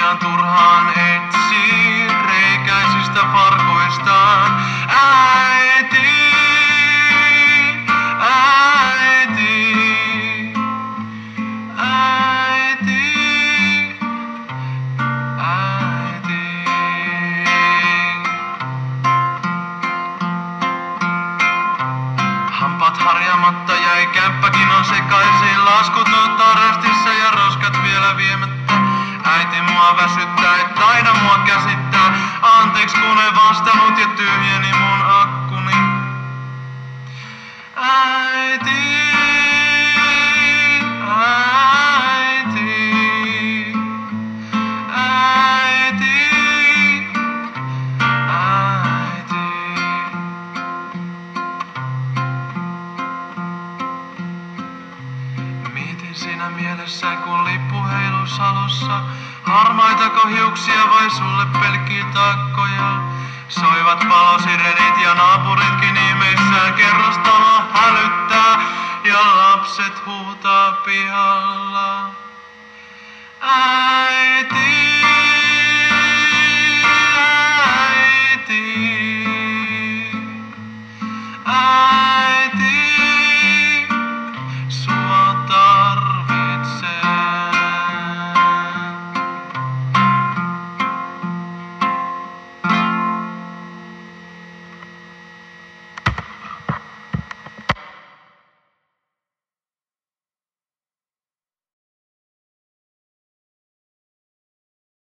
Toisiaan turhaan etsii reikäisistä farkuistaan. Äiti, äiti, äiti, äiti. Hampaat harjaamatta jäi, kämppäkin on sekaisin, laskut on tarastissa ja roskat vielä viemättä. Äiti mua väsyttää, et taida mua käsittää. Anteeksi kun en vastannut ja tyhjeni mun akkuni. Äiti, äiti, äiti, äiti. Mietin siinä mielessä kun lippu heilui salossa. Harmaitako hiuksia vai sulle pelkkiä takkoja? Soivat palosirenit ja naapuritkin ihmeissään. Kerrostalo hälyttää ja lapset huutaa pihalla. Äiti.